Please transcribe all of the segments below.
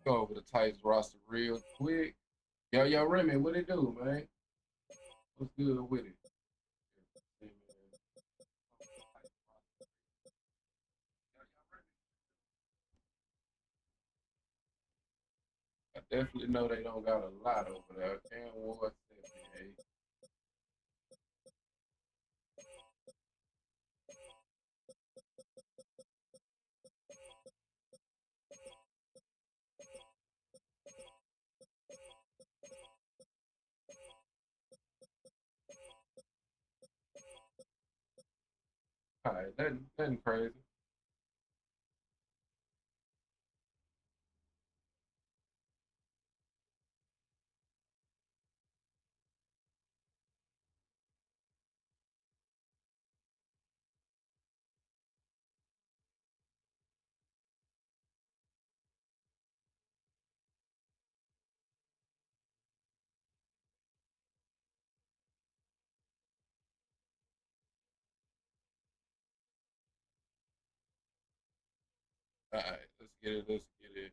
Go over the Titans roster real quick. Yo, Remy, what it do, man? What's good with it? I definitely know they don't got a lot over there. Cam Ward 78. All right, nothing crazy. All right, let's get it. Let's get it.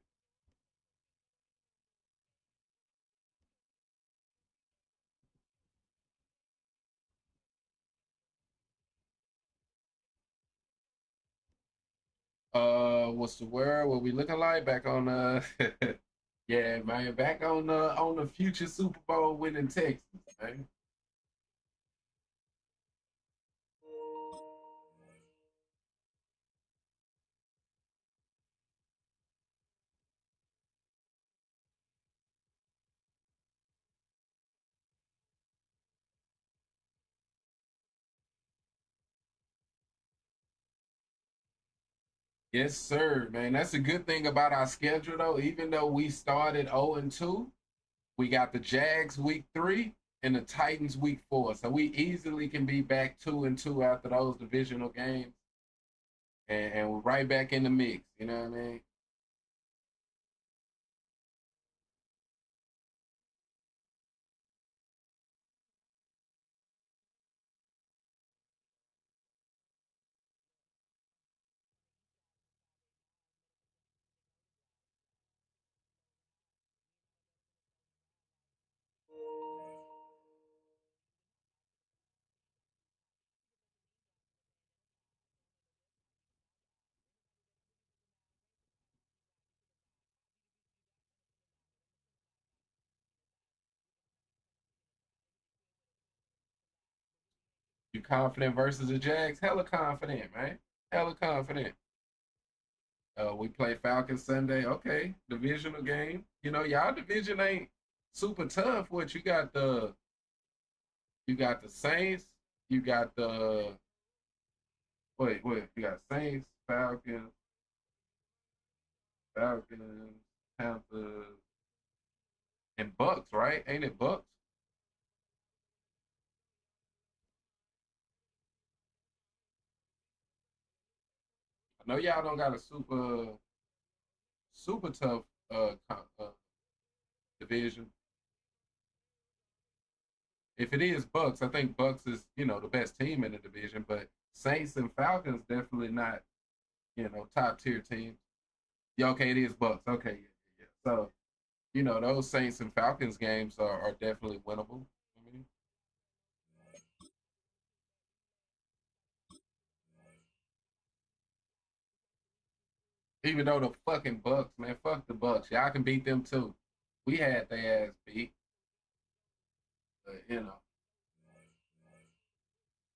What's the word? What we looking like? Back on yeah, man, back on the future Super Bowl winning Texans, man. Yes, sir, man. That's a good thing about our schedule, though. Even though we started 0-2, we got the Jags week 3 and the Titans week 4. So we easily can be back 2-2 after those divisional games, and we're right back in the mix. You know what I mean? You confident versus the Jags? Hella confident, man. Hella confident. We play Falcons Sunday. Okay, divisional game. You know, y'all division ain't super tough. What you got the Saints. You got the wait. You got Saints, Falcons, Panthers, and Bucks, right? Ain't it Bucks? I know y'all don't got a super tough division. If it is Bucks, I think Bucks is the best team in the division, but Saints and Falcons definitely not top tier teams. Yeah, okay, it is Bucks. Okay, yeah. So those Saints and Falcons games are definitely winnable. I mean, even though the fucking Bucks, man, fuck the Bucks. Y'all can beat them too. We had their ass beat, but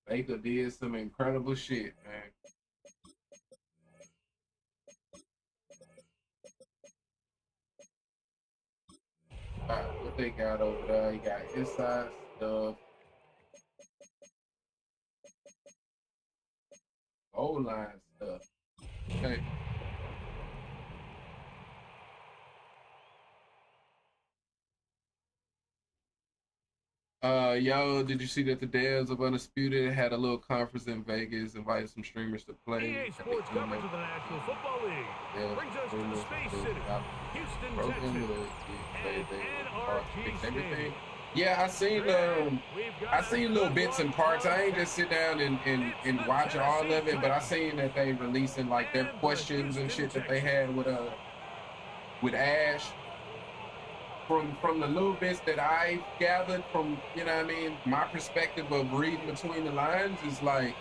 Baker did some incredible shit, man. All right, what they got over there? You got inside stuff, O line stuff. Okay. Yo, did you see that the Devs of Undisputed had a little conference in Vegas, invited some streamers to play? EA I think Sports coverage of the National Football League Devs brings us to the streamers Space to City, about Houston, program Texas, they and they were hard to NRK fix Stadium. everything. Yeah, Greg, we've I got a seen little good bits one and parts. from I ain't just Texas. sit down It's and the watch all Tennessee of it, but I Titans seen that they releasing like their and the questions and Houston shit that they Texans. had with with Ash. From the little bits that I gathered from, you know what I mean, my perspective of reading between the lines is like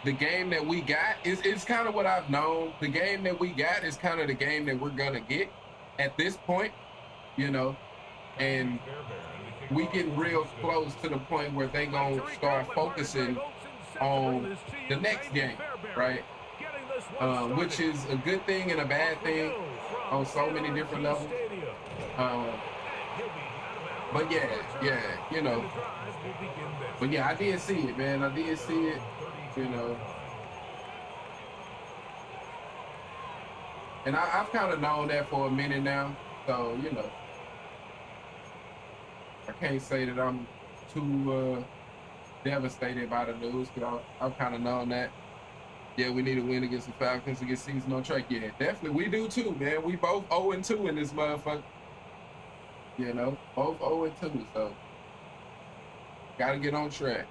the game that we got is kind of what I've known. The game that we got is kind of the game that we're gonna get at this point, you know, and we getting real close to the point where they gonna start focusing on the next game, right? Which is a good thing and a bad thing on so many different levels. But yeah, you know. But yeah, I did see it, man. I did see it, you know. And I've kind of known that for a minute now. So, you know, I can't say that I'm too devastated by the news, because I've kind of known that. Yeah, we need a win against the Falcons to get season on track. Yeah, definitely. We do too, man. We both 0-2 in this motherfucker. You know, both 0-2, so got to get on track.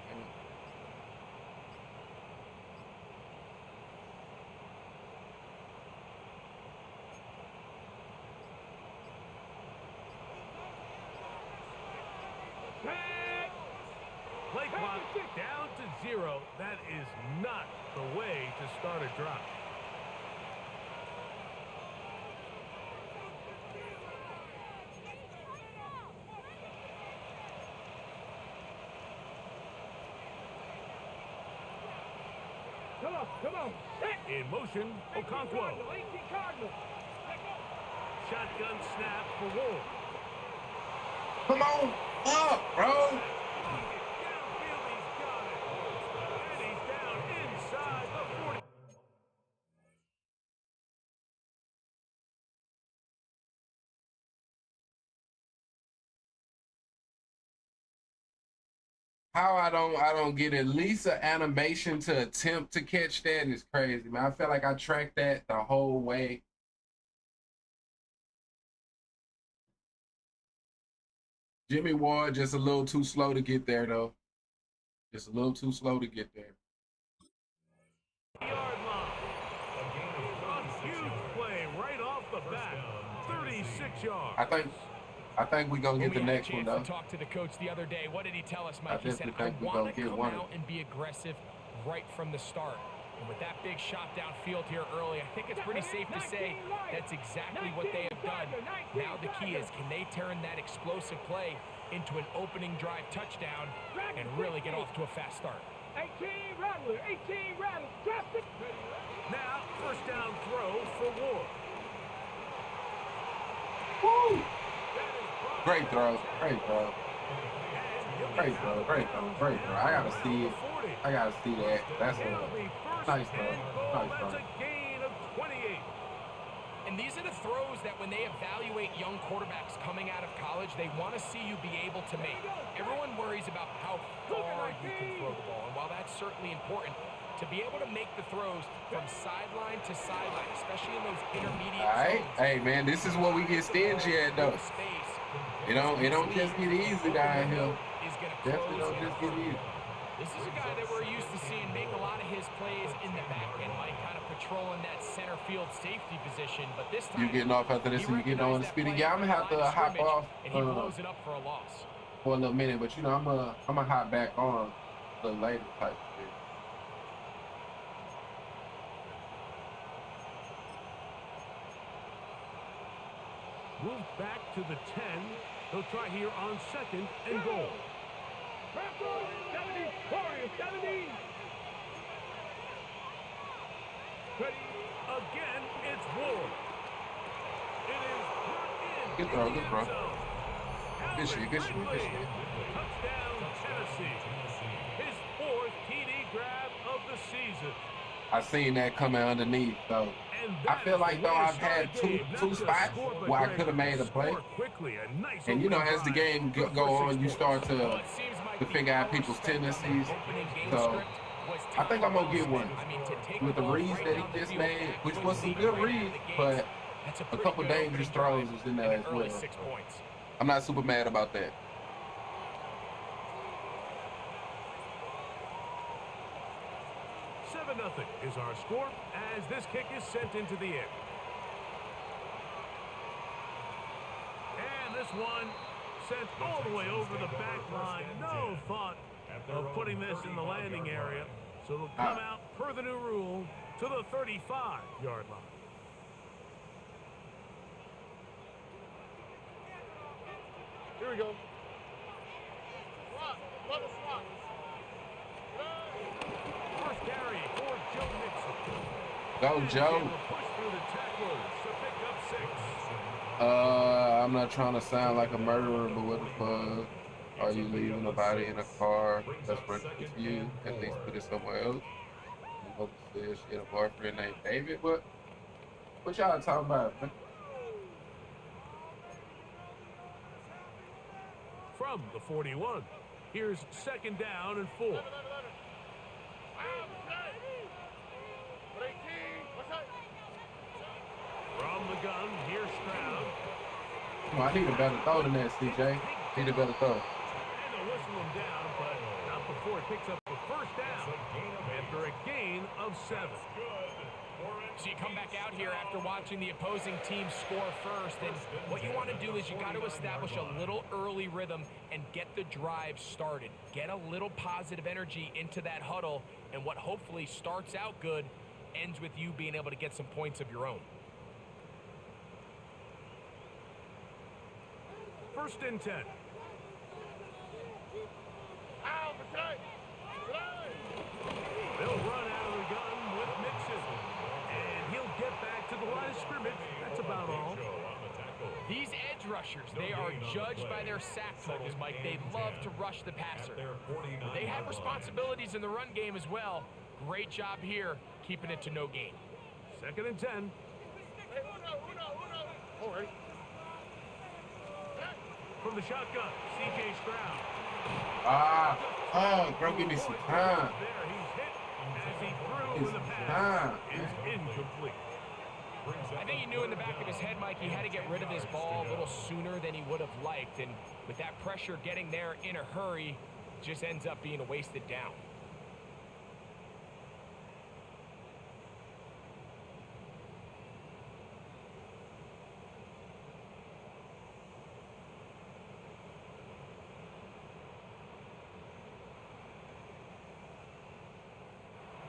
Play clock down to 0. That is not the way to start a drive. Come on. In motion, Okonkwo. Shotgun snap for Ward. Come on up, bro. How I don't get at least an animation to attempt to catch that is crazy, man. I felt like I tracked that the whole way. Jimmy Ward just a little too slow to get there, though. Just a little too slow to get there. Yard line. A huge play right off the bat. 36 yards. I think we're going to get the next one, though. Talked to the coach the other day. What did he tell us, Mike? He said, I want to come out and be aggressive right from the start. And with that big shot downfield here early, I think it's pretty safe to say that's exactly what they have done. Now the key is, can they turn that explosive play into an opening drive touchdown and really get off to a fast start? 18 Rattler, drops it. Now, first down throw for Ward. Woo! Great throw. I gotta see it. I gotta see that. That's a nice throw. That's a gain of 28. And these are the throws that when they evaluate young quarterbacks coming out of college, they want to see you be able to make. Everyone worries about how far you can throw the ball. And while that's certainly important, to be able to make the throws from sideline to sideline, especially in those intermediate zones. Hey, man, this is what we get stingy at, though. It don't just get easy down here. Definitely don't just get easy. This is a guy that we're used to seeing make a lot of his plays in the back end, Mike, kind of patrolling that center field safety position. But this time, you getting off after this, and you getting on the speedy. Yeah, I'm gonna have to hop off and he blows it up for a loss for a little minute. But you know, I'm gonna hop back on the later type of shit. Moved back to the 10. They'll try here on 2nd and goal. 70, Warriors, 70. Again, it's Ward. It is brought in. Good throw. Good shit. Touchdown, Tennessee. His 4th TD grab of the season. I seen that coming underneath, though. I feel like, though, I've had two spots where I could have made a play. And, you know, as the game go on, you start to figure out people's tendencies. So I think I'm going to get one. With the reads that he just made, which was some good reads, but a couple dangerous throws was in there as well. I'm not super mad about that. 7-0 is our score as this kick is sent into the air. this one sent all the way over the back line. No thought of putting this in the landing area. So it'll come out per the new rule to the 35-yard line. Here we go. First carry for Joe Mixon. Go, Joe. Push through the tacklers to pick up 6. I'm not trying to sound like a murderer, but what the fuck? Are you leaving a body in a car that's rented to you? At least put it somewhere else. You hope to say she had a boyfriend named David. What y'all talking about, man? From the 41, here's 2nd down and 4. From the gun, here's Stroud. Oh, I need a better throw than that, CJ. Need a better throw. And they'll whistle him down, but not before he picks up the 1st down after a gain of 7. So you come back out here after watching the opposing team score first, and what you want to do is you got to establish a little early rhythm and get the drive started. Get a little positive energy into that huddle, and what hopefully starts out good ends with you being able to get some points of your own. 1st and 10. They'll run out of the gun with Mixon. And he'll get back to the line of scrimmage. That's about all. These edge rushers, they are judged by their sack totals, Mike. They love to rush the passer. But they have responsibilities in the run game as well. Great job here, keeping it to no gain. 2nd and 10. From the shotgun, C.J. Stroud. Bro, give me some time. There, he's hit as he threw with the pass. Is incomplete. I think he knew in the back of his head, Mike, he had to get rid of this ball a little sooner than he would have liked. And with that pressure getting there in a hurry, it just ends up being a wasted down.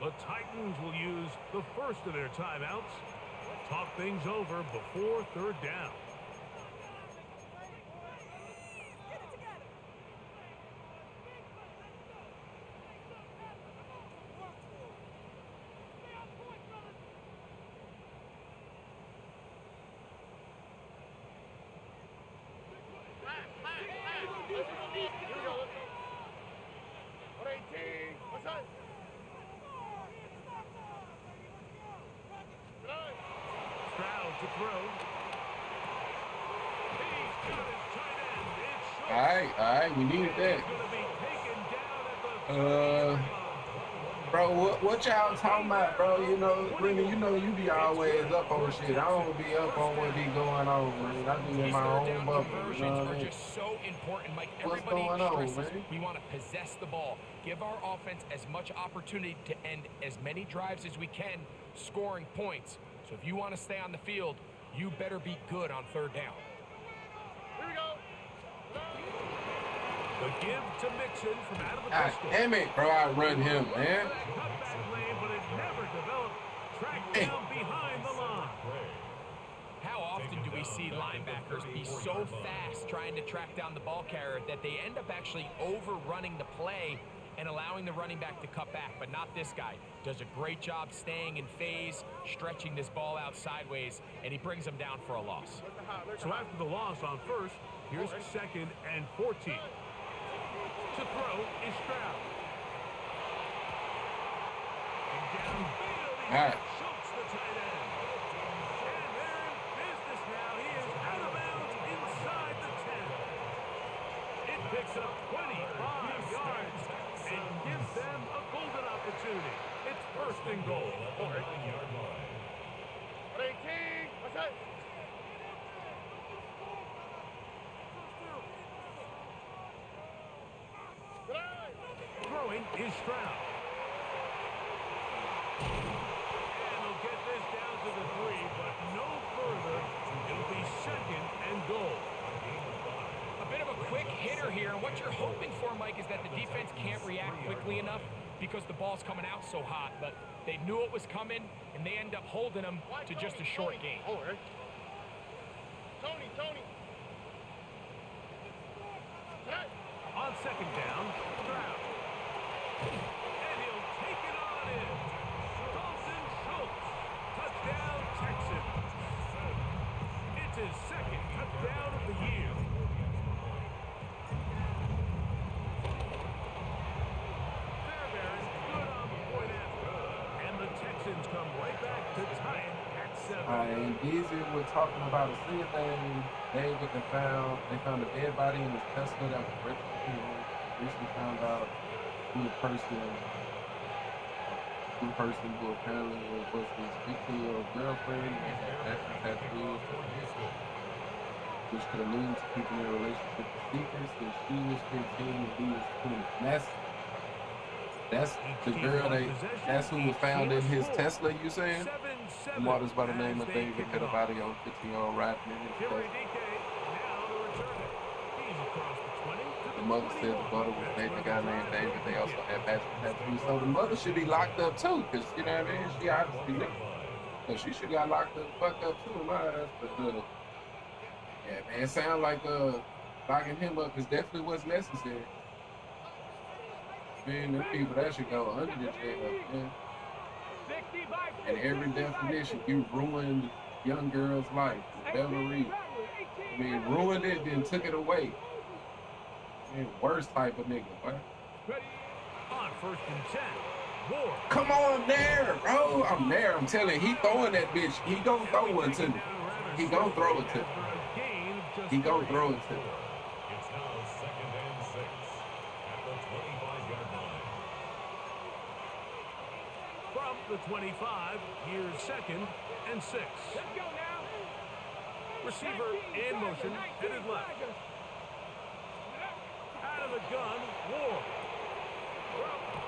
The Titans will use the first of their timeouts. Talk things over before 3rd down. To throw. He's got his tight end. All right, we needed that. Bro, what y'all talking about, bro? You know, Remy, you be always up on shit. I don't be up on what be going on, man. I be in my own bubble. You know what I mean? Just so important, Mike. What's Everybody going on, stresses man? we want to possess the ball. Give our offense as much opportunity to end as many drives as we can, scoring points. So if you want to stay on the field, you better be good on 3rd down. Here we go. The give to Mixon from out of the God pistol. damn it, bro. I run him, man. Cutback lane, but it never developed. Tracked down behind the line. How often do we see linebackers be so fast trying to track down the ball carrier that they end up actually overrunning the play and allowing the running back to cut back? But not this guy. Does a great job staying in phase, stretching this ball out sideways, and he brings them down for a loss. So after the loss on 1st, here's 2nd and 14. To throw is Stroud. And downfield, he chokes the tight end. And they're in business now. He is out of bounds inside the 10. It picks up 25 yards and gives them a golden opportunity. It's 1st and goal. 18. What's that? Throwing is Stroud. And they'll get this down to the 3, but no further. It'll be 2nd and goal. clear here. And what you're hoping for, Mike, is that the defense can't react quickly enough because the ball's coming out so hot. But they knew it was coming, and they end up holding them to just a short game. Oh, right. Tony. On second down, Thru. And he'll take it on in. Dalton Schultz. Touchdown, Texans. It's his second touchdown of the year. Fairbairn good on the point after. And the Texans come right back to tie it at 7. And easier we're talking about a single thing. David they found a dead body in his Tesla that was registered. Recently found out who the person who apparently was supposed to speak to your girlfriend and had tattoos, which could allude to keeping their relationship a secret since she was 15 and he was 20. That's the girl that's who was found in his Tesla, you saying? The models by the name of David had a body on 15-year-old riding in his Tesla. The mother said the brother was dating a guy named David. They also had tattoos. So the mother should be locked up too, because you know what I mean? She obviously knew. So she should got locked up, fucked up too in my eyes. But yeah, man, it sounds like locking him up is definitely what's necessary. Man, the people that should go under the jail, man. And every definition, you ruined young girl's life, whatever reason. I mean, ruined it, then took it away. Man, worst type of nigga, boy. On first and 10, Ward. Come on there, bro. I'm there. I'm telling you, he throwing that bitch. He gonna throw one to me. He gonna throw it to me. He gonna throw it to me. It's now 2nd and 6 at the 25-yard line. From the 25, here's 2nd and 6. Let's go now. Receiver in motion, headed left. Out of the gun, Ward.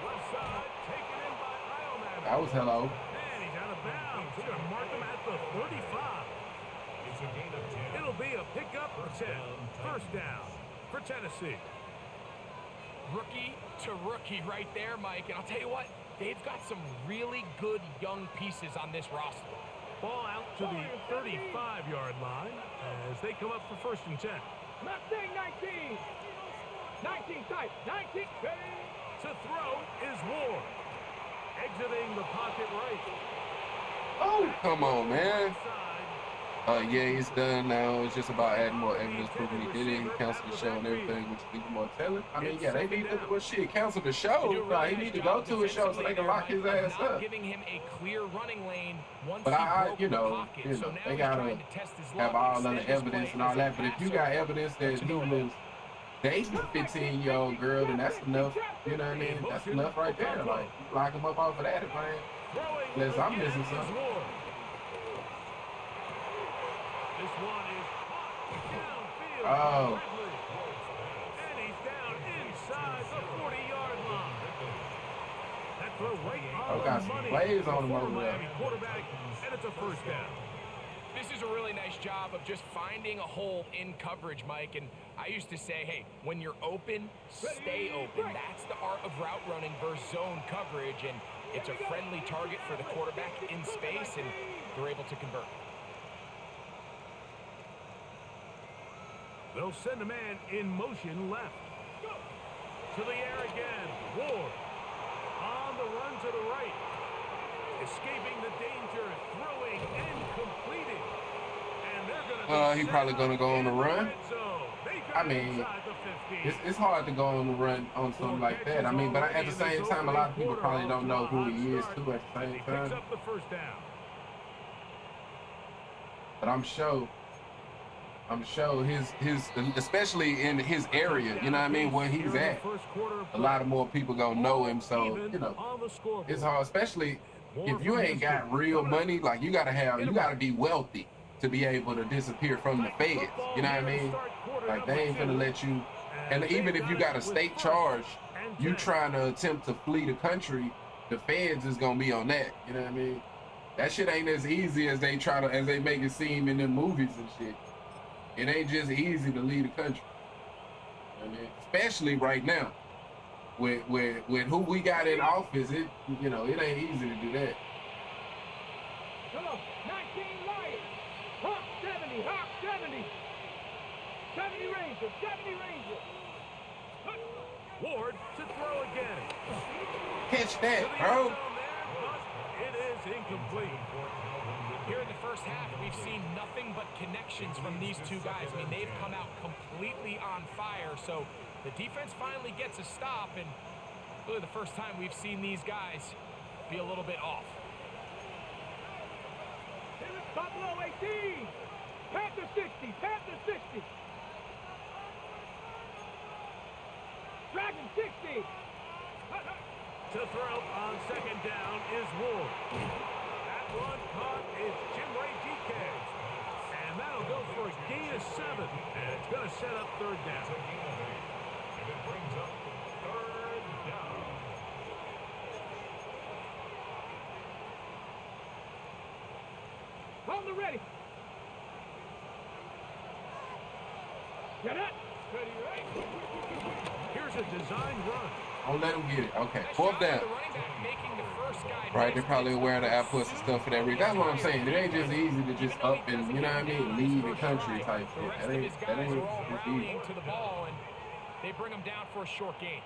Left side, taken in by Ioman. That was hello. And he's out of bounds. They're going to mark him at the 35. It's a gain of 10. It'll be a pickup of 10. First down for Tennessee. Rookie to rookie right there, Mike. And I'll tell you what, they've got some really good young pieces on this roster. Ball out to the 35-yard line as they come up for first and 10. Mustang 19. 19 type. 19. To throw is Ward. Exiting the pocket right. Oh, come on, man. Yeah, he's done now. It's just about adding more evidence proving he did it. He canceled the show and everything, which is even more telling. I mean, yeah, they need to do shit. Cancel the show. He need to go to his show so they can lock his ass up. Giving him a clear running lane once but he broke the pocket. So they gotta have all other evidence and all that. But if you got evidence that he was dating a 15-year-old girl, then that's enough. You know what I mean? That's enough right there. Like, lock him up off of that, man. Unless I'm missing something. This one is downfield. Oh. And he's down inside the 40-yard line. That throw right on got the some money. plays on him For over there. Miami quarterback, and it's a first down. This is a really nice job of just finding a hole in coverage, Mike. And I used to say, hey, when you're open, stay open. That's the art of route running versus zone coverage. And it's a friendly target for the quarterback in space, and they're able to convert. They'll send a man in motion left. To the air again. Ward. On the run to the right. Escaping the danger. Throwing and completing. And they're going to He probably going to go on the run. I mean, it's hard to go on the run on something like that. I mean, but at the same time, a lot of people probably don't know who he is, too, at the same time. Picks up the first down. But I'm sure his especially in his area, you know what I mean, where he's at, a lot of more people gonna know him. So, you know, it's hard, especially if you ain't got real money. Like, you gotta be wealthy to be able to disappear from the feds. You know what I mean? Like, they ain't gonna let you. And even if you got a state charge, you trying to attempt to flee the country, the feds is gonna be on that. You know what I mean? That shit ain't as easy as they make it seem in them movies and shit. It ain't just easy to leave the country. I mean, especially right now, with who we got in office, it ain't easy to do that. Come on, 19 Lions. Hawk 70, Hawk 70. 70 Rangers, 70 Rangers. Ward to throw again. Catch that, bro. It is incomplete. Here in the first half, we've seen nothing but connections from these two guys. I mean, they've come out completely on fire, so the defense finally gets a stop, and really the first time we've seen these guys be a little bit off. Buffalo 18. Panther 60, Panther 60. Dragon 60. To throw on second down is Ward. That one caught is Jim Ray DK. And that'll go for a gain of 7. And it's going to set up third down. And it brings up third down. Hold the ready. Get it. Ready, right? Here's a design run. Don't let him get it. Okay, fourth down. Right, they're probably aware of the outputs and stuff for that reason. That's what I'm saying. It ain't just easy to just up and, you know what I mean, leave the country type shit. That ain't just easy. To the ball, and they bring him down for a short gain.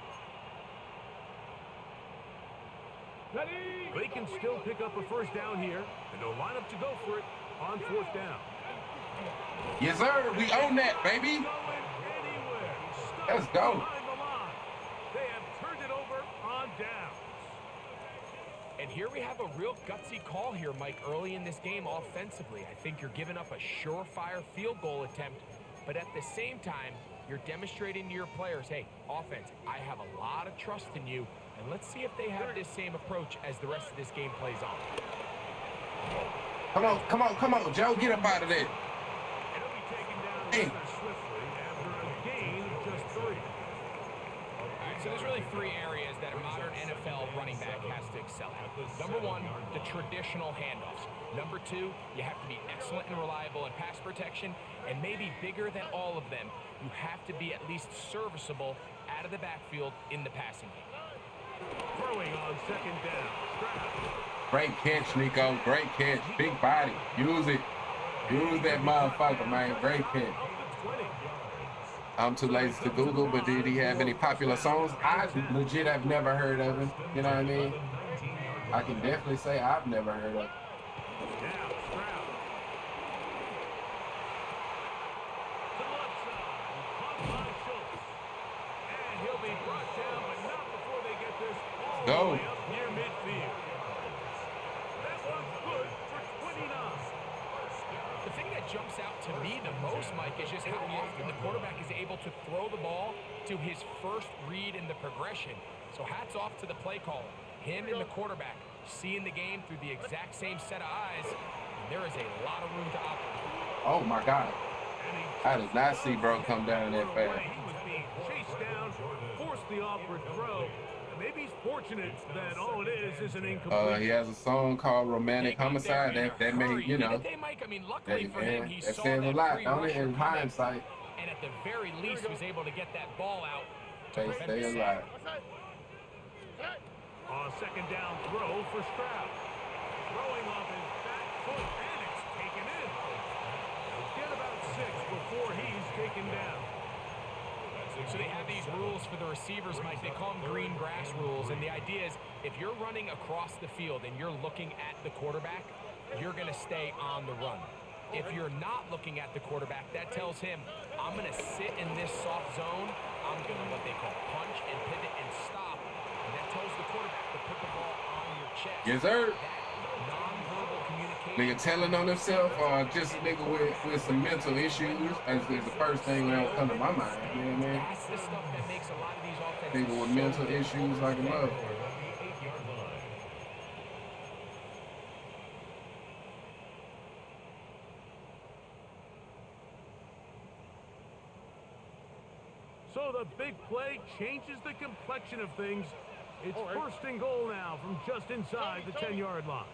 Ready. They can still pick up a first down here, and they'll line up to go for it on fourth down. Yes, sir. We own that, baby. Let's go. They have turned it over on downs. And here we have a real gutsy call here, Mike, early in this game offensively. I think you're giving up a surefire field goal attempt, but at the same time, you're demonstrating to your players, hey, offense, I have a lot of trust in you, and let's see if they have this same approach as the rest of this game plays on. Come on, Joe, get up out of there. It'll be taken down Hey. rather swiftly after a gain of just 3. All right, so there's really 3 areas that a modern NFL running back has to excel at. Number 1, the traditional handoffs. Number 2, you have to be excellent and reliable in pass protection, and maybe bigger than all of them, you have to be at least serviceable out of the backfield in the passing game. Throwing on second down. Stroud. Great catch, Nico. Great catch. Big body. Use it. Use that motherfucker, man. Great catch. Up the 20. I'm too lazy to Google, but did he have any popular songs? I legit have never heard of him. You know what I mean? I can definitely say I've never heard of him. Now Stroud. To the left side. Caught by Schultz. And he'll be brought down, but not before they get this all Go. the way up near midfield. That one's good for 29. The thing that jumps out to me the most, Mike, is just how often the quarterback is able to throw the ball to his first read in the progression. So hats off to the play caller. Him and the quarterback seeing the game through the exact same set of eyes. And there is a lot of room to operate. Oh, my God. I did not see bro come down that fast. He was being chased down, forced the awkward throw. Maybe he's fortunate that all it is an incomplete. He has a song called Romantic Homicide that may, you know, that says a lot, don't it, in hindsight. And at the very least was able to get that ball out. They stay alive. On second down throw for Stroud. Throwing off his back foot, and it's taken in. He'll get about 6 before he's taken down. So they have these rules for the receivers, Mike. They call them green grass rules. And the idea is if you're running across the field and you're looking at the quarterback, you're going to stay on the run. If you're not looking at the quarterback, that tells him, I'm going to sit in this soft zone. I'm going to what they call punch and pivot and stop. And that tells the quarterback to put the ball on your chest. Yes, sir. That non-verbal communication. Nigga telling on himself or just a nigga with some mental issues is the first thing that will come to my mind. You know what I mean? That's the stuff that makes a lot of these offenses. Nigga with mental issues like a motherfucker. So the big play changes the complexion of things. It's first and goal now from just inside the 10-yard line.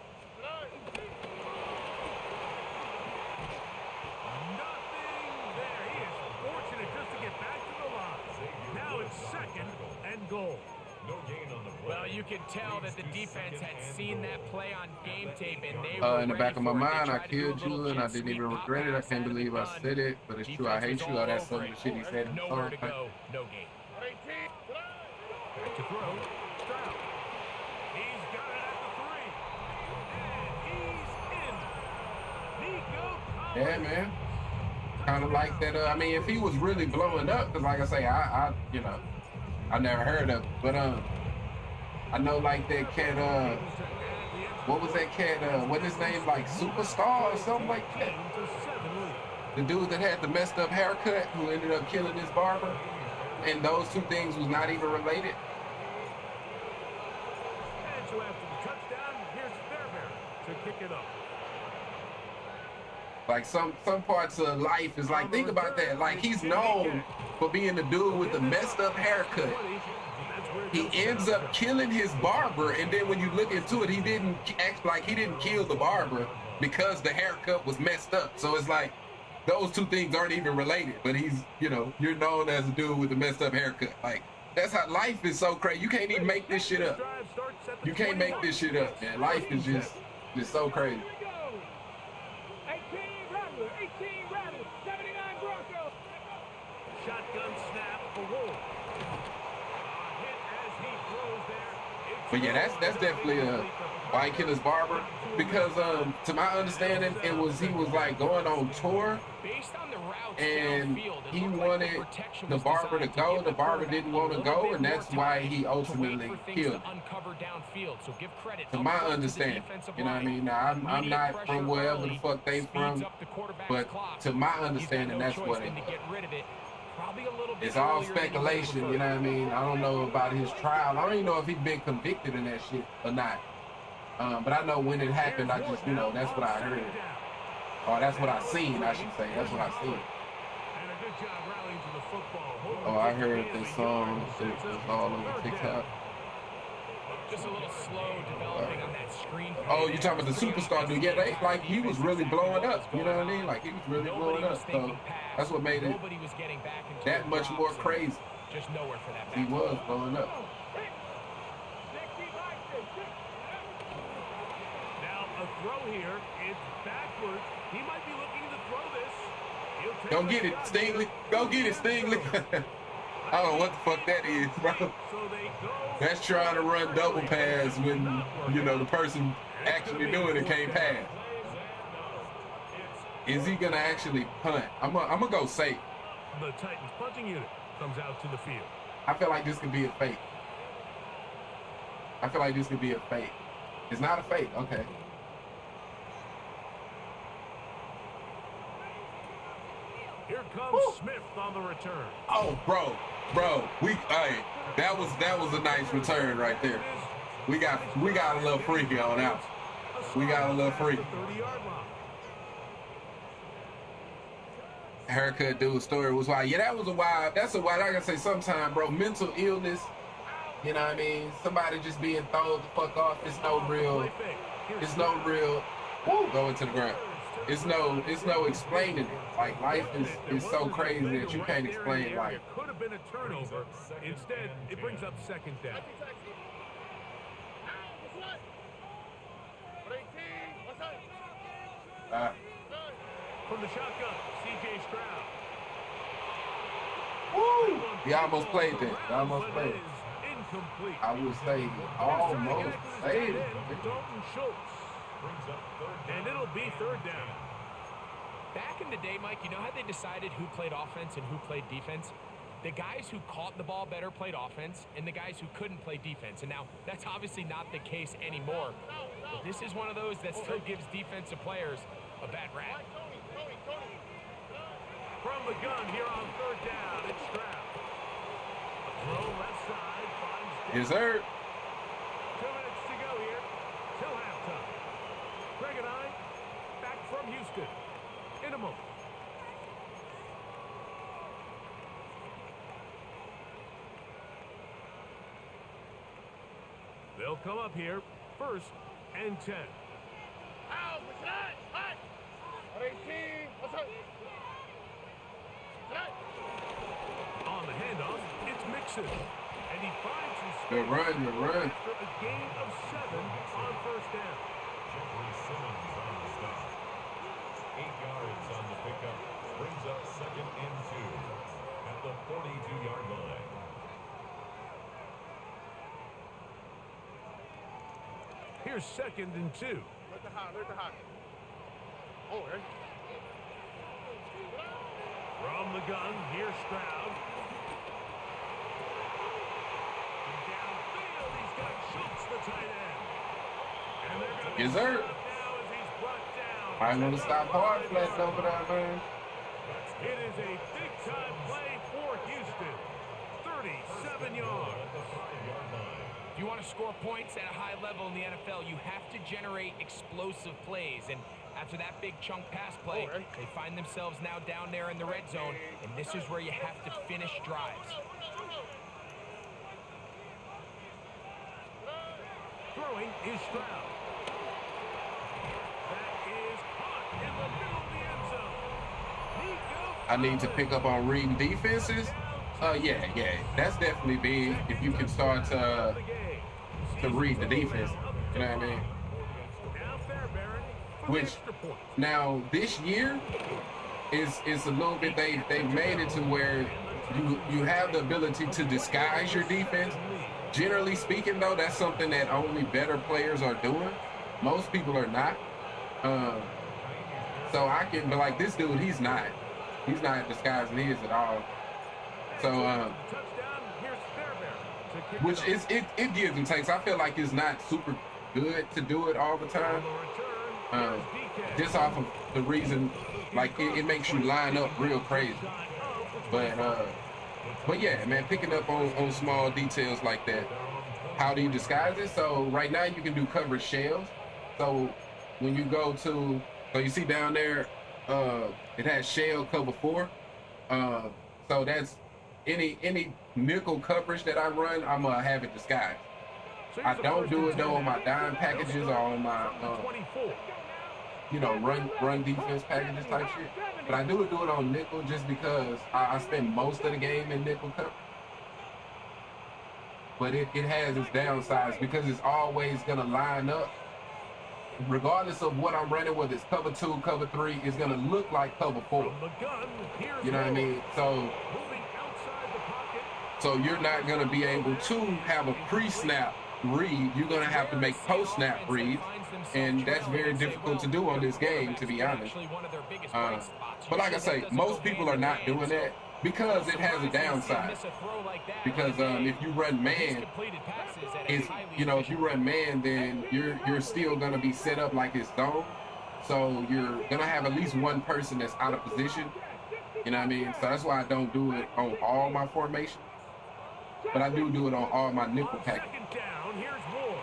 Nothing there. He is fortunate just to get back to the line. you can tell that the defense had seen that play on game tape, and they were in the back of my ready for it. mind, They I tried to do a killed little you and I jet didn't sweep even pop regret it. I pass can't out of the believe I gun. said it, but it's true. I Defense hate was you. Oh, all that's some over of the it. shit he said in the Nowhere song. to go, no game. Back to throw. Stroud. He's got it at the 3. And he's in. Nico Collins. Yeah, man. Kind of like that. I mean, if he was really blowing up, because like I say, I you know, I never heard of it, but I know like that cat. What was that cat? What his name? Like Superstar or something like that. The dude that had the messed up haircut who ended up killing his barber, and those two things was not even related. And so after the touchdown, here's Fairbairn to kick it up. Like some parts of life is like, think about that. Like he's known for being the dude with the messed up haircut. He ends up killing his barber, and then when you look into it, he didn't act like he didn't kill the barber because the haircut was messed up. So it's like those two things aren't even related. But he's, you know, you're known as a dude with a messed up haircut. Like that's how life is so crazy. You can't even make this shit up. You can't make this shit up, man. Life is just so crazy. 18 Rattler, 79 Bronco. Shotgun snap for Wolf. Hit as he throws there. But yeah, that's definitely why he killed his barber, because to my understanding, he was like going on tour, and he wanted the barber to go. The barber didn't want to go, and that's why he ultimately killed him. To my understanding, you know what I mean? Now I'm not from wherever the fuck they from, but to my understanding, that's what it was. It's all speculation, you know what I mean? I don't know about his trial. I don't even know if he's been convicted in that shit or not. But I know when it happened, I just, you know, that's what I heard. Or that's what I seen, I should say. That's what I seen. Oh, I heard this song. It's all over TikTok. Just a little slow developing on that screen. Oh, you talking about the Superstar dude? Yeah, they like he was really blowing up. You know what I mean? Like he was really blowing up. So that's what made it that much more crazy. Just nowhere for that. He was blowing up. Now a throw here. It's backwards. He might be looking to throw this. Go get it, Stingley. Go get it, Stingley. I don't know what the fuck that is, bro. That's trying to run double pass when, you know, the person actually doing it can't pass. Is he gonna actually punt? I'm gonna go safe. The Titans punting unit comes out to the field. I feel like this could be a fake. It's not a fake. Okay. Here comes Smith on the return. Oh, bro, that was a nice return right there. We got a little freaky on that. We got a little freaky. Haircut dude's story was wild. Yeah, that was a wild. That's a wild. Like I say, sometimes, bro, mental illness. You know what I mean? Somebody just being thrown the fuck off. It's no real. Woo, going to the ground. It's no explaining it. Like life is so crazy that you can't explain life. Could have been a turnover. Instead, it brings up second down. From the shotgun, C.J. Stroud. Woo! He almost played that. Incomplete. I would say he almost played it. Dalton Schultz. And it'll be third down. Back in the day, Mike, you know how they decided who played offense and who played defense? The guys who caught the ball better played offense, and the guys who couldn't play defense. And now, that's obviously not the case anymore. But this is one of those that still gives defensive players a bad rap. From the gun here on third down, it's Stroud. A throw left side finds Yes, sir. 2 minutes to go here till halftime. Greg and I, back from Houston in a moment. They'll come up here, 1st and 10. On the handoff, it's Mixon. And he finds some space. Good run, good run. After a gain of 7 on first down. Jeffrey Simmons on the stop. 8 yards on the pickup. Brings up 2nd and 2 at the 42-yard line. Here's 2nd and 2. Let the hot. Oh, hey. From the gun, here's Stroud. Downfield, he's got Schultz, the tight end. And they're going to Yes, sir. now as he's brought down. I'm going to stop hard flat over there, man. It is a big-time play for Houston. 37 yards. If you want to score points at a high level in the NFL, you have to generate explosive plays. And after that big chunk pass play, they find themselves now down there in the red zone, and this is where you have to finish drives. Throwing is Stroud. That is caught in the middle of the end zone. Nico I need to pick up on reading defenses. Yeah, that's definitely big if you can start to read the defense. You know what I mean? Now Fairbairn for the Which extra point. now this year is a little bit they've made it to where you have the ability to disguise your defense. Generally speaking, though, that's something that only better players are doing. Most people are not. So I can, but like this dude, he's not disguising his at all. So, Touchdown, here's Fairbairn to kick which it is it gives and takes. I feel like it's not super good to do it all the time. Just off of the reason, like it makes you line up real crazy. But yeah, man, picking up on small details like that. How do you disguise it? So right now you can do coverage shells. So when you go to, so you see down there, it has shell cover 4. So that's any nickel coverage that I run, I'm gonna have it disguised. I don't do it though on my dime packages or on my run defense packages type shit. But I do it on nickel just because I spend most of the game in nickel coverage. But it has its downsides because it's always gonna line up. Regardless of what I'm running, whether it's cover 2, cover 3, it's gonna look like cover 4. You know what I mean? So you're not gonna be able to have a pre-snap read. You're gonna have to make post-snap reads, and that's very difficult to do on this game, to be honest. But like I say, most people are not doing that because it has a downside. Because if you run man, if you run man, then you're still gonna be set up like it's zone. So you're gonna have at least one person that's out of position. You know what I mean? So that's why I don't do it on all my formations. But I do it on all my nickel packages. Second down, here's Ward.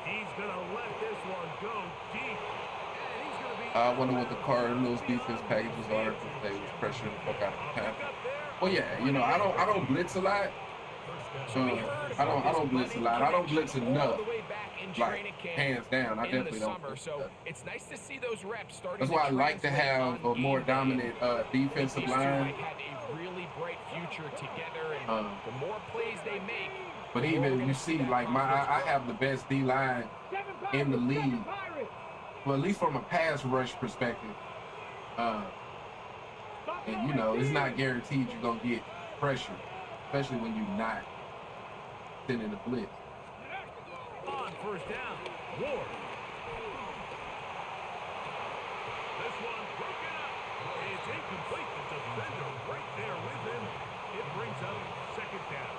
He's gonna let this one go deep. And he's gonna be I wonder what the Cardinals defense packages are because they was pressuring the fuck out of the pass. Well, yeah, I don't blitz a lot. So I don't blitz a lot. I don't blitz enough. Like hands down, I definitely don't. So it's nice to see those reps starting. That's why I like to have a more dominant defensive line. Really bright future together, and the more plays they make. But even you see, like I have the best D line in the league. Well, at least from a pass rush perspective. And it's not guaranteed you're gonna get pressure, especially when you're not sending a blitz. On first down, Ward. This one broken up. It's incomplete. The defender right there with him. It brings up second down.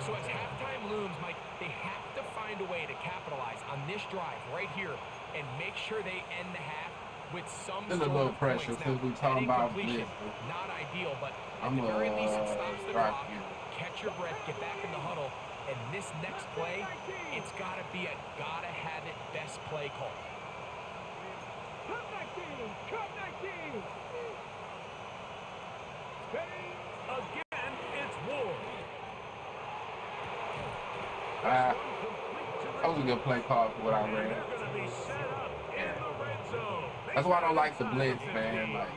So as halftime looms, Mike, they have to find a way to capitalize on this drive right here and make sure they end the half with some There's a sort little of pressure points. since Now, we're talking that about incompletion, blitz. not ideal, but I'm at the very least it stops the right clock. here. Catch your breath, get back in the huddle, and this next play, it's got to be a gotta-have-it best play call. Cut 19! Cut 19! Again, it's Ward. That was a good play call for what I ran. They're going to be set up in the red zone. That's why I don't like the blitz, man. Like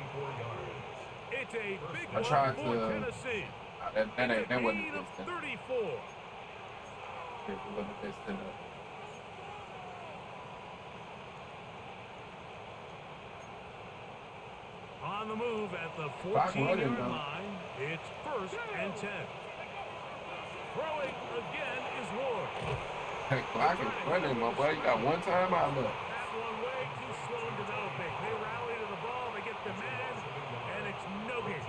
It's a big I tried one for to. Tennessee. That ain't that wasn't Gain the of best. 34. It wasn't the best setup. On the move at the Clock 14-yard running, though. line. It's 1st and 10. Throwing again is Ward. Hey, clock is running, my boy. You got one time out left. That one way too slow in developing. They rally to the ball, they get the man, and it's no good.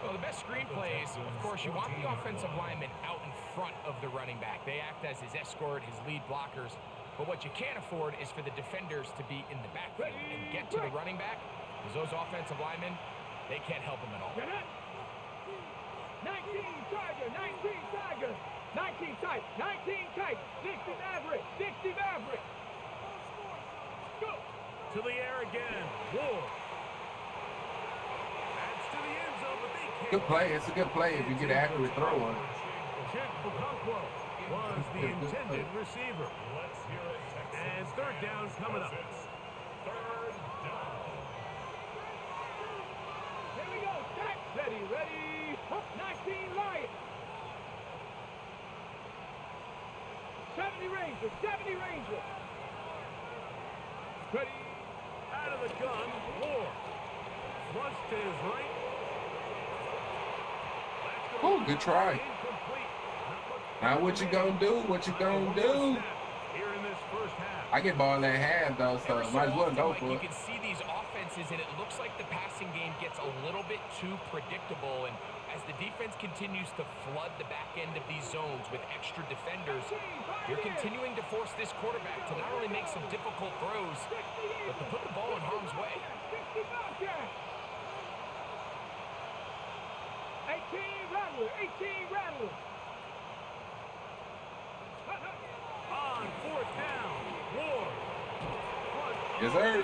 Well, the best screen plays, of course, you want the offensive lineman out in front of the running back. They act as his escort, his lead blockers. But what you can't afford is for the defenders to be in the backfield and get to the running back, because those offensive linemen, they can't help him at all. 19 Tiger, 19 Tiger, 19 tight, 19 tight, 60 Maverick, 60 Maverick. Go. To the air again. Ward. That's to the end zone, but they can't. Good play. It's a good play if you get an accurate throw on it. Chip Bukonkwo was the intended receiver. Let's hear it, Texans. And 3rd down coming up. 3rd down. Here we go, stack. Ready, ready. Up 19 Lions. 70 Rangers, 70 Rangers. Ready. Out of the gun, Ward. Flush to his right. Oh, good try. Incomplete. Now what you gonna do? What you gonna do? Here in this first half. I get ball at half though, so Every so might as well often, go Mike, for you it. can see these offenses, and it looks like the passing game gets a little bit too predictable. And as the defense continues to flood the back end of these zones with extra defenders, you're continuing to force this quarterback to not only make some difficult throws, but to put the ball in harm's way. 60 Bobcats. 18 Rattler, 18 Rattler. On 4th down, Ward. Yes, sir.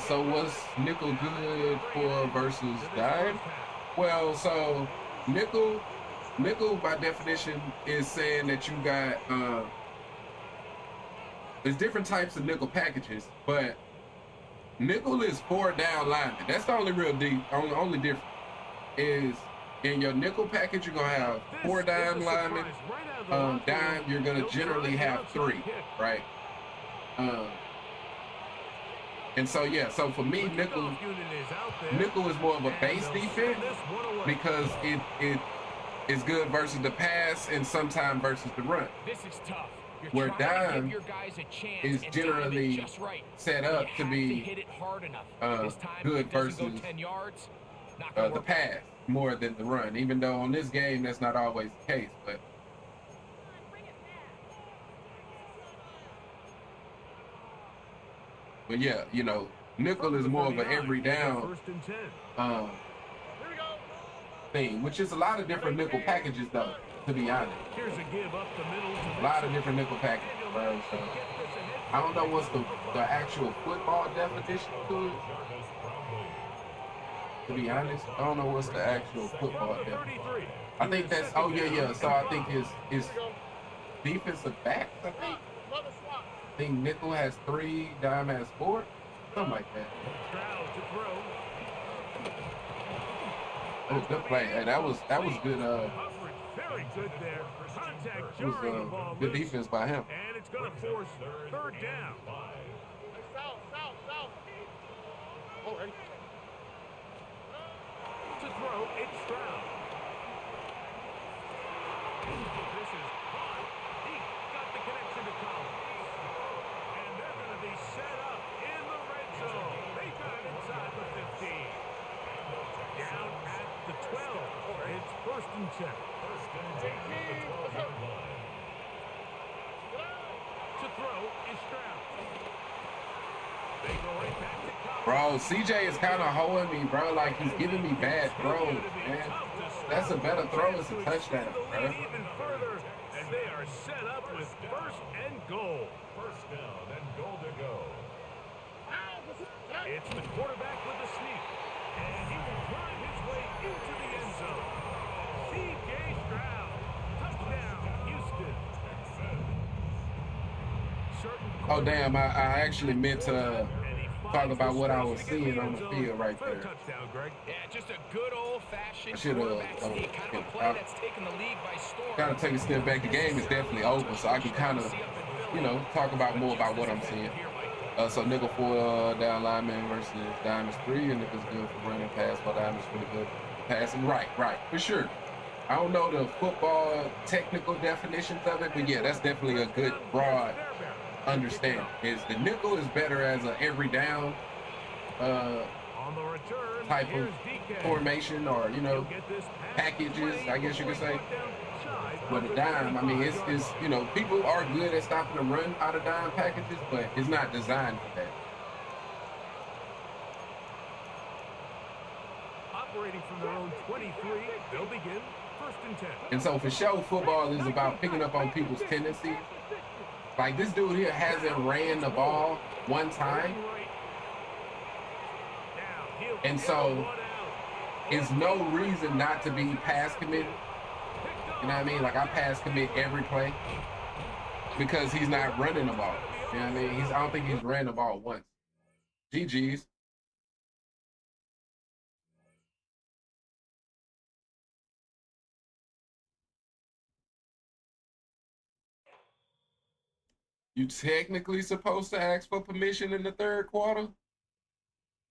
So what's nickel good for versus dime? Well, so nickel by definition is saying that you got there's different types of nickel packages, but nickel is 4 down linemen. That's the only real only difference is in your nickel package you're gonna have 4 dime linemen. Dime you're gonna generally have 3, right? And so yeah, so for me, nickel is more of a base defense because it is good versus the pass and sometimes versus the run. This is tough. Where dime is generally set up to be good versus the pass more than the run. Even though on this game that's not always the case, but yeah, you know, nickel is more of an every down thing, which is a lot of different nickel packages though, to be honest. Here's a give up the middle. A lot of different nickel packages, bro. So I don't know what's the actual football definition to it. To be honest, I don't know what's the actual football definition. I think that's So I think his defensive backs, I think nickel has 3, dime has 4, something like that. Oh, good play. Hey, that was good. Very good there. Contact It was jarring the ball good loose. defense by him. And it's going to force 3rd down. South. Oh, ready. To throw, it's Stroud. This is caught. He got the connection to Collins. And they're going to be set up in the red zone. They got it inside the 15. Down at the 12. It's 1st and 10. To throw is Stroud. They go right back to Collins. Bro, CJ is kind of holding me, bro. Like, he's giving me bad throws, man. That's a better throw. It's a touchdown, bro. Even further, and they are set up with 1st and goal. 1st down and goal to go. It's the quarterback with the sneak, and he will drive his way into the end zone. C.J. Stroud, touchdown, Houston. Oh, damn, I actually meant to talk about what I was seeing on the field right there. Touchdown, Greg. Yeah, just a good old-fashioned quarterback sneak. Kind of a play that's taken the league by storm. Kind of take a step back. The game is definitely over, so I can kind of, talk about more about what I'm seeing. So nickel for down lineman versus diamonds 3, and nickel's good for running pass, while diamonds really good passing. Right, for sure. I don't know the football technical definitions of it, but yeah, that's definitely a good broad understanding. Is the nickel is better as a every down type of formation, or packages, I guess you could say. But a dime, I mean, it's people are good at stopping the run out of dime packages, but it's not designed for that. Operating from their own 23, they'll begin 1st and 10. And so for sure, football is about picking up on people's tendencies. Like this dude here hasn't ran the ball one time. And so it's no reason not to be pass committed. You know what I mean? Like I pass commit every play because he's not running the ball. You know what I mean? I don't think he's ran the ball once. GG's. You technically supposed to ask for permission in the 3rd quarter,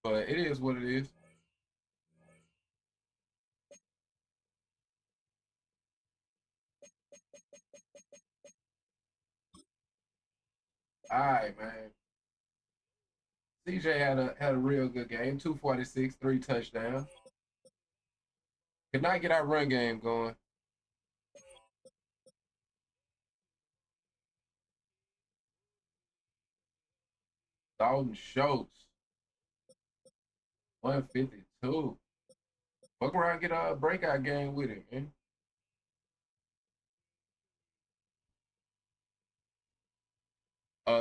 but it is what it is. All right, man. CJ had a real good game. 246, 3 touchdowns. Could not get our run game going. Dalton Schultz, 152. Fuck around, get a breakout game with it, man.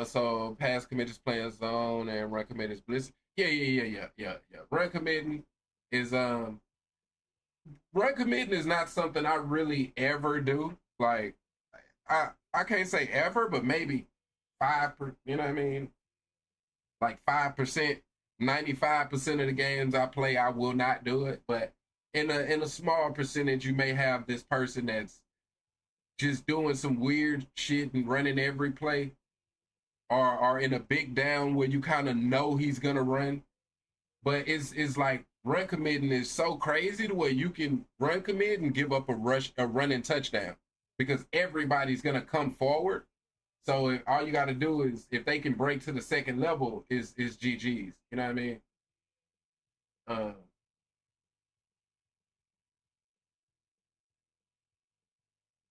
So pass commit is playing zone and run commit is blitz. Yeah. Run committing is run committing is not something I really ever do. Like I can't say ever, but maybe 5%, you know what I mean? Like 5%, 95% of the games I play, I will not do it. But in a small percentage, you may have this person that's just doing some weird shit and running every play, or in a big down where you kind of know he's gonna run. But it's like run committing is so crazy the way you can run commit and give up a running touchdown because everybody's gonna come forward. So if all you got to do is, if they can break to the 2nd level, is GG's. You know what I mean?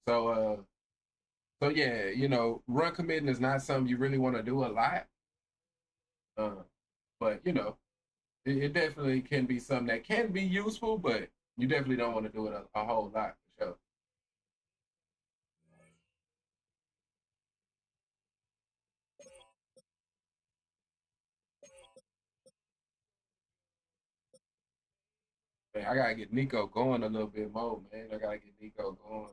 So yeah, run committing is not something you really want to do a lot. But it definitely can be something that can be useful, but you definitely don't want to do it a whole lot for sure. Man, I gotta get Nico going a little bit more, man. I gotta get Nico going.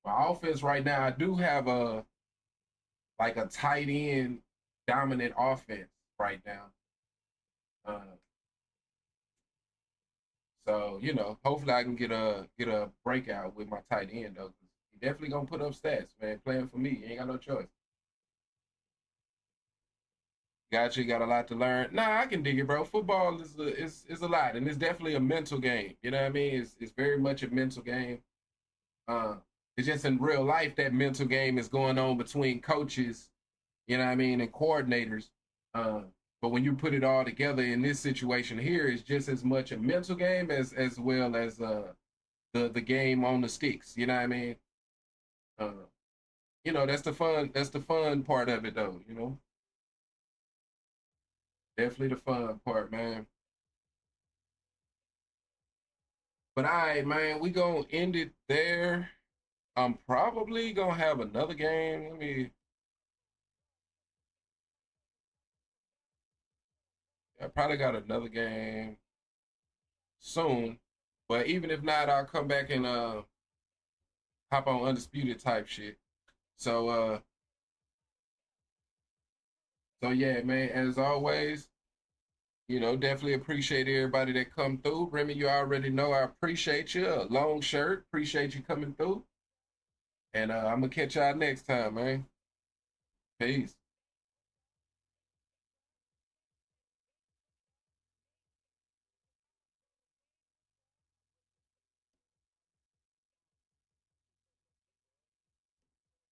My offense right now, I do have a tight end dominant offense right now. So hopefully I can get a breakout with my tight end though. He definitely gonna put up stats, man. Playing for me, you ain't got no choice. Got a lot to learn. Nah, I can dig it, bro. Football is a lot, and it's definitely a mental game. You know what I mean? It's very much a mental game. It's just in real life that mental game is going on between coaches, you know what I mean, and coordinators. But when you put it all together in this situation here, it's just as much a mental game as well as the game on the sticks. You know what I mean? That's the fun part of it though. Definitely the fun part, man. But all right, man, we gonna end it there. I'm probably gonna have another game. I probably got another game soon. But even if not, I'll come back and hop on undisputed type shit. So yeah, man, as always, You know, definitely appreciate everybody that come through. Remy, you already know I appreciate you. A long shirt. Appreciate you coming through. And I'm going to catch y'all next time, man. Peace.